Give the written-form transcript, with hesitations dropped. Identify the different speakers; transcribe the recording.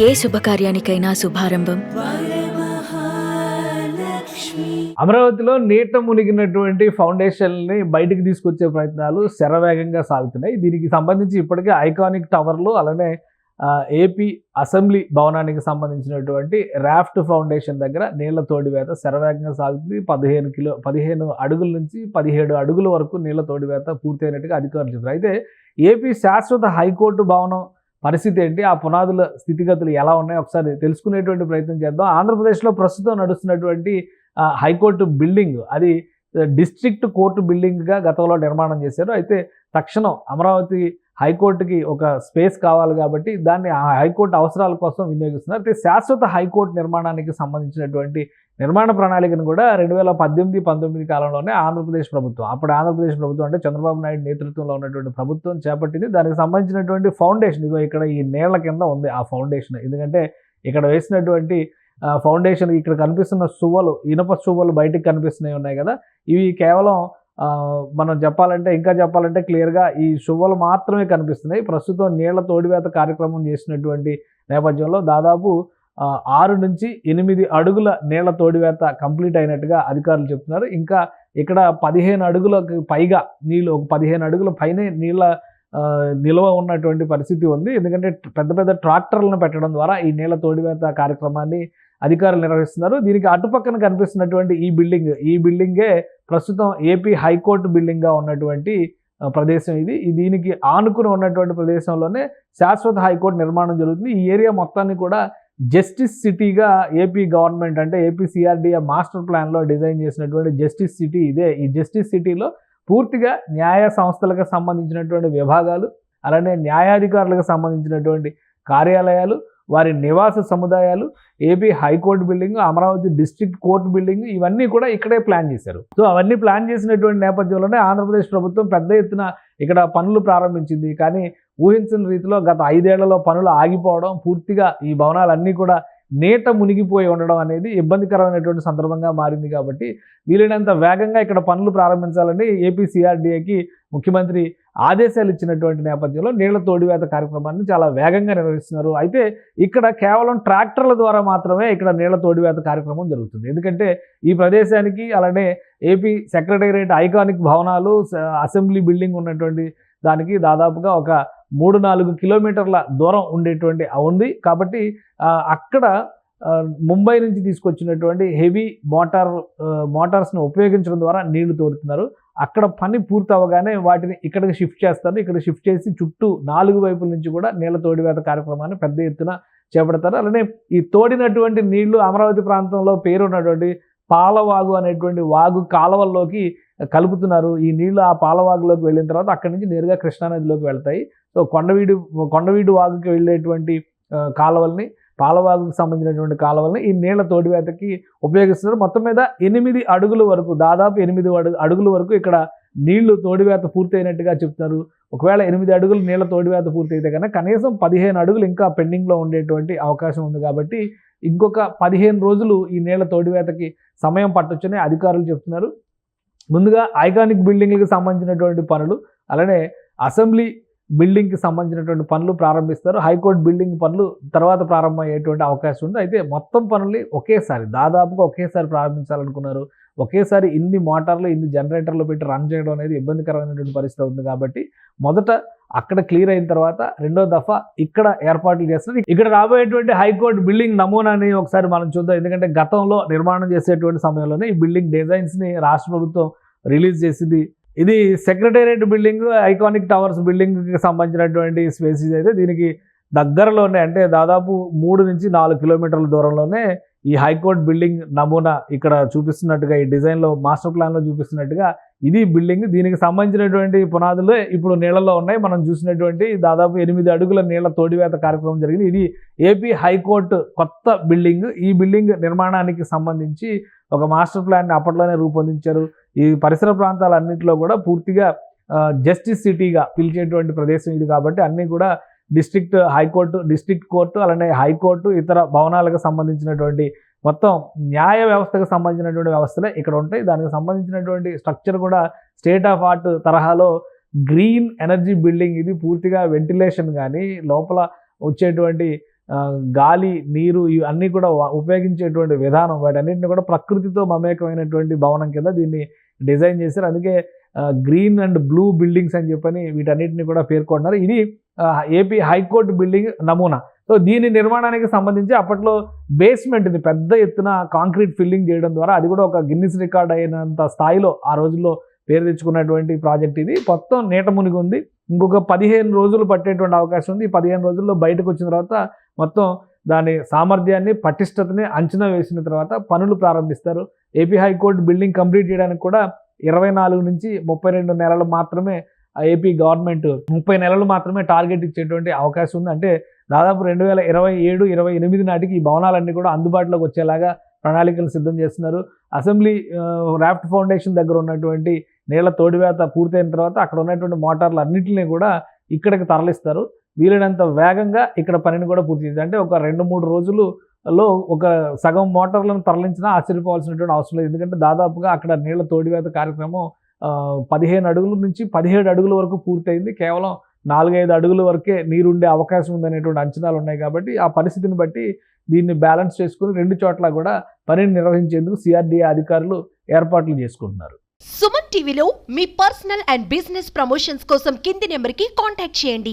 Speaker 1: ఏ శుభకార్యానికైనా శుభారంభం.
Speaker 2: అమరావతిలో నీట మునిగినటువంటి ఫౌండేషన్ని బయటికి తీసుకొచ్చే ప్రయత్నాలు శరవేగంగా సాగుతున్నాయి. దీనికి సంబంధించి ఇప్పటికే ఐకానిక్ టవర్లు అలానే ఏపీ అసెంబ్లీ భవనానికి సంబంధించినటువంటి రాఫ్ట్ ఫౌండేషన్ దగ్గర నీళ్ల తోడివేత శరవేగంగా సాగుతుంది. 15 అడుగుల నుంచి 17 అడుగుల వరకు నీళ్ల తోడివేత పూర్తయినట్టుగా అధికారులు చెబుతారు. అయితే ఏపీ శాశ్వత హైకోర్టు భవనం పరిస్థితి ఏంటి, ఆ పునాదుల స్థితిగతులు ఎలా ఉన్నాయో ఒకసారి తెలుసుకునేటువంటి ప్రయత్నం చేద్దాం. ఆంధ్రప్రదేశ్లో ప్రస్తుతం నడుస్తున్నటువంటి హైకోర్టు బిల్డింగ్ అది డిస్ట్రిక్ట్ కోర్టు బిల్డింగ్గా గతంలో నిర్మాణం చేశారు. అయితే తక్షణం అమరావతి హైకోర్టుకి ఒక స్పేస్ కావాలి కాబట్టి దాన్ని ఆ హైకోర్టు అవసరాల కోసం వినియోగిస్తున్నారు. అయితే శాశ్వత హైకోర్టు నిర్మాణానికి సంబంధించినటువంటి నిర్మాణ ప్రణాళికను కూడా 2018-19 కాలంలోనే ఆంధ్రప్రదేశ్ ప్రభుత్వం, అప్పుడు ఆంధ్రప్రదేశ్ ప్రభుత్వం అంటే చంద్రబాబు నాయుడు నేతృత్వంలో ఉన్నటువంటి ప్రభుత్వం చేపట్టింది. దానికి సంబంధించినటువంటి ఫౌండేషన్ ఇదిగో ఇక్కడ ఈ నీళ్ల కింద ఉంది ఆ ఫౌండేషన్. ఎందుకంటే ఇక్కడ వేసినటువంటి ఫౌండేషన్ ఇక్కడ కనిపిస్తున్న సువ్వలు, ఇనుప సువ్వలు బయటికి కనిపిస్తున్నాయి ఉన్నాయి కదా, ఇవి కేవలం మనం ఇంకా చెప్పాలంటే క్లియర్గా ఈ సువ్వలు మాత్రమే కనిపిస్తున్నాయి. ప్రస్తుతం నీళ్ల తోడివేత కార్యక్రమం చేసినటువంటి నేపథ్యంలో దాదాపు 6 నుంచి 8 అడుగుల నీళ్ల తోడివేత కంప్లీట్ అయినట్టుగా అధికారులు చెప్తున్నారు. ఇంకా ఇక్కడ 15 అడుగులకు పైగా నీళ్ళు, ఒక 15 అడుగుల పైనే నీళ్ళ నిల్వ ఉన్నటువంటి పరిస్థితి ఉంది. ఎందుకంటే పెద్ద పెద్ద ట్రాక్టర్లను పెట్టడం ద్వారా ఈ నీళ్ల తోడివేత కార్యక్రమాన్ని అధికారులు నిర్వహిస్తున్నారు. దీనికి అటుపక్కన కనిపిస్తున్నటువంటి ఈ బిల్డింగే ప్రస్తుతం ఏపీ హైకోర్టు బిల్డింగ్గా ఉన్నటువంటి ప్రదేశం ఇది. దీనికి ఆనుకుని ఉన్నటువంటి ప్రదేశంలోనే శాశ్వత హైకోర్టు నిర్మాణం జరుగుతుంది. ఈ ఏరియా మొత్తాన్ని కూడా జస్టిస్ సిటీగా ఏపీ గవర్నమెంట్ అంటే ఏపీ సిఆర్డీఏ మాస్టర్ ప్లాన్లో డిజైన్ చేసినటువంటి జస్టిస్ సిటీ ఇదే. ఈ జస్టిస్ సిటీలో పూర్తిగా న్యాయ సంస్థలకు సంబంధించినటువంటి విభాగాలు, అలానే న్యాయాధికారులకు సంబంధించినటువంటి కార్యాలయాలు, వారి నివాస సముదాయాలు, AP high court building, Amaravati district court building, ఇవన్నీ కూడా ఇక్కడే ప్లాన్ చేశారు. సో అవన్నీ ప్లాన్ చేసినటువంటి నేపథ్యంలోనే ఆంధ్రప్రదేశ్ ప్రభుత్వం పెద్ద ఎత్తున ఇక్కడ పనులు ప్రారంభించింది. కానీ ఊహించిన రీతిలో గత 5 ఏళ్లలో పనులు ఆగిపోవడం, పూర్తిగా ఈ భవనాలన్నీ కూడా నీట మునిగిపోయి ఉండడం అనేది ఇబ్బందికరమైనటువంటి సందర్భంగా మారింది. కాబట్టి వీలైనంత వేగంగా ఇక్కడ పనులు ప్రారంభించాలని ఏపీ సిఆర్డీఏకి ముఖ్యమంత్రి ఆదేశాలు ఇచ్చినటువంటి నేపథ్యంలో నీళ్ల తోడివేత కార్యక్రమాన్ని చాలా వేగంగా నిర్వహిస్తున్నారు. అయితే ఇక్కడ కేవలం ట్రాక్టర్ల ద్వారా మాత్రమే ఇక్కడ నీళ్ల తోడివేత కార్యక్రమం జరుగుతుంది. ఎందుకంటే ఈ ప్రదేశానికి అలానే ఏపీ సెక్రటేరియట్ ఐకానిక్ భవనాలు, అసెంబ్లీ బిల్డింగ్ ఉన్నటువంటి దానికి దాదాపుగా ఒక 3-4 కిలోమీటర్ల దూరం ఉంది. కాబట్టి అక్కడ ముంబై నుంచి తీసుకొచ్చినటువంటి హెవీ మోటార్స్ని ఉపయోగించడం ద్వారా నీళ్లు తోడుతున్నారు. అక్కడ పని పూర్తి అవ్వగానే వాటిని ఇక్కడికి షిఫ్ట్ చేస్తారు. ఇక్కడ షిఫ్ట్ చేసి చుట్టూ 4 వైపుల నుంచి కూడా నీళ్ల తోడివేత కార్యక్రమాన్ని పెద్ద ఎత్తున చేపడతారు. అలానే ఈ తోడినటువంటి నీళ్లు అమరావతి ప్రాంతంలో పేరున్నటువంటి పాలవాగు అనేటువంటి వాగు కాలవల్లోకి కలుపుతున్నారు. ఈ నీళ్లు ఆ పాలవాగులోకి వెళ్ళిన తర్వాత అక్కడి నుంచి నేరుగా కృష్ణానదిలోకి వెళ్తాయి. సో కొండవీడు వాగుకి వెళ్ళేటువంటి కాలువల్ని, పాలవాగుకు సంబంధించినటువంటి కాలువల్ని ఈ నీళ్ల తోడివేతకి ఉపయోగిస్తున్నారు. మొత్తం మీద 8 అడుగుల వరకు, దాదాపు 8 అడుగుల వరకు ఇక్కడ నీళ్లు తోడివేత పూర్తయినట్టుగా చెప్తున్నారు. ఒకవేళ 8 అడుగులు నీళ్ల తోడివేత పూర్తయితే కనుక కనీసం 15 అడుగులు ఇంకా పెండింగ్లో ఉండేటువంటి అవకాశం ఉంది. కాబట్టి ఇంకొక 15 రోజులు ఈ నీళ్ల తోడివేతకి సమయం పట్టొచ్చని అధికారులు చెప్తున్నారు. ముందుగా ఐకానిక్ బిల్డింగ్లకు సంబంధించినటువంటి పనులు, అలానే అసెంబ్లీ బిల్డింగ్కి సంబంధించినటువంటి పనులు ప్రారంభిస్తారు. హైకోర్టు బిల్డింగ్ పనులు తర్వాత ప్రారంభమయ్యేటువంటి అవకాశం ఉంది. అయితే మొత్తం పనుల్ని దాదాపుగా ఒకేసారి ప్రారంభించాలనుకున్నారు. ఒకేసారి ఇన్ని మోటార్లు, ఇన్ని జనరేటర్లు పెట్టి రన్ చేయడం అనేది ఇబ్బందికరమైనటువంటి పరిస్థితి ఉంది. కాబట్టి మొదట అక్కడ క్లియర్ అయిన తర్వాత రెండో దఫా ఇక్కడ ఏర్పాట్లు చేస్తారు. ఇక్కడ రాబోయేటువంటి హైకోర్టు బిల్డింగ్ నమూనాని ఒకసారి మనం చూద్దాం. ఎందుకంటే గతంలో నిర్మాణం చేసేటువంటి సమయంలోనే ఈ బిల్డింగ్ డిజైన్స్ని రాష్ట్ర ప్రభుత్వం రిలీజ్ చేసింది. ఇది సెక్రటేరియట్ బిల్డింగ్, ఐకానిక్ టవర్స్ బిల్డింగ్కి సంబంధించినటువంటి స్పేసెస్ అయితే దీనికి దగ్గరలోనే, అంటే దాదాపు 3 నుంచి 4 కిలోమీటర్ల దూరంలోనే ఈ హైకోర్టు బిల్డింగ్ నమూనా ఇక్కడ చూపిస్తున్నట్టుగా, ఈ డిజైన్లో మాస్టర్ ప్లాన్లో చూపిస్తున్నట్టుగా ఇది బిల్డింగ్. దీనికి సంబంధించినటువంటి పునాదులే ఇప్పుడు నీళ్లలో ఉన్నాయి. మనం చూసినటువంటి దాదాపు 8 అడుగుల నీళ్ల తోడివేత కార్యక్రమం జరిగింది. ఇది ఏపీ హైకోర్టు కొత్త బిల్డింగ్. ఈ బిల్డింగ్ నిర్మాణానికి సంబంధించి ఒక మాస్టర్ ప్లాన్ని అప్పట్లోనే రూపొందించారు. ఈ పరిసర ప్రాంతాలన్నింటిలో కూడా పూర్తిగా జస్టిస్ సిటీగా పిలిచేటువంటి ప్రదేశం ఇది. కాబట్టి అన్నీ కూడా డిస్ట్రిక్ట్ కోర్టు అలానే హైకోర్టు, ఇతర భవనాలకు సంబంధించినటువంటి మొత్తం న్యాయ వ్యవస్థకు సంబంధించినటువంటి వ్యవస్థలే ఇక్కడ ఉంటాయి. దానికి సంబంధించినటువంటి స్ట్రక్చర్ కూడా స్టేట్ ఆఫ్ ఆర్ట్ తరహాలో గ్రీన్ ఎనర్జీ బిల్డింగ్. ఇది పూర్తిగా వెంటిలేషన్ కానీ లోపల వచ్చేటువంటి గాలి, నీరు ఇవన్నీ కూడా ఉపయోగించేటువంటి విధానం వాటన్నిటిని కూడా ప్రకృతితో మమేకమైనటువంటి భవనం కింద దీన్ని డిజైన్ చేశారు. అందుకే గ్రీన్ అండ్ బ్లూ బిల్డింగ్స్ అని చెప్పని వీటన్నిటిని కూడా పేర్కొన్నారు. ఇది ఏపీ హైకోర్టు బిల్డింగ్ నమూనా. సో దీని నిర్మాణానికి సంబంధించి అప్పట్లో బేస్మెంట్ని పెద్ద ఎత్తున కాంక్రీట్ ఫిల్లింగ్ చేయడం ద్వారా అది కూడా ఒక గిన్నిస్ రికార్డ్ అయినంత స్థాయిలో ఆ రోజుల్లో పేరు తెచ్చుకున్నటువంటి ప్రాజెక్ట్ ఇది. మొత్తం నీట మునిగి ఉంది. ఇంకొక 15 రోజులు పట్టేటువంటి అవకాశం ఉంది. ఈ 15 రోజుల్లో బయటకు వచ్చిన తర్వాత మొత్తం దాని సామర్థ్యాన్ని, పటిష్టతని అంచనా వేసిన తర్వాత పనులు ప్రారంభిస్తారు. ఏపీ హైకోర్టు బిల్డింగ్ కంప్లీట్ చేయడానికి కూడా 24 నుంచి 32 నెలలు మాత్రమే ఏపీ గవర్నమెంట్ 30 నెలలు మాత్రమే టార్గెట్ ఇచ్చేటువంటి అవకాశం ఉంది. అంటే దాదాపు 2027-28 నాటికి ఈ భవనాలన్నీ కూడా అందుబాటులోకి వచ్చేలాగా ప్రణాళికలు సిద్ధం చేస్తున్నారు. అసెంబ్లీ రాఫ్ట్ ఫౌండేషన్ దగ్గర ఉన్నటువంటి నీళ్ల తోడివేత పూర్తయిన తర్వాత అక్కడ ఉన్నటువంటి మోటార్లు అన్నింటినీ కూడా ఇక్కడికి తరలిస్తారు. వీలైనంత వేగంగా ఇక్కడ పనిని కూడా పూర్తి చేస్తారు. అంటే ఒక 2-3 రోజుల్లో ఒక సగం మోటార్లను తరలించినా ఆశ్చర్యపోవాల్సినటువంటి అవసరం లేదు. ఎందుకంటే దాదాపుగా అక్కడ నీళ్ల తోడివేత కార్యక్రమం 15 అడుగుల నుంచి 17 అడుగుల వరకు పూర్తయింది. కేవలం 4-5 అడుగుల వరకే నీరుండే అవకాశం ఉందనేటువంటి అంచనాలు ఉన్నాయి. కాబట్టి ఆ పరిస్థితిని బట్టి దీన్ని బ్యాలెన్స్ చేసుకుని 2 చోట్ల కూడా పనిని నిర్వహించేందుకు సిఆర్డీఏ అధికారులు ఏర్పాట్లు చేసుకుంటున్నారు.
Speaker 3: సుమన్ టీవీలో మీ పర్సనల్ అండ్ బిజినెస్ ప్రమోషన్స్ కోసం కింది నెంబర్కి కాంటాక్ట్ చేయండి.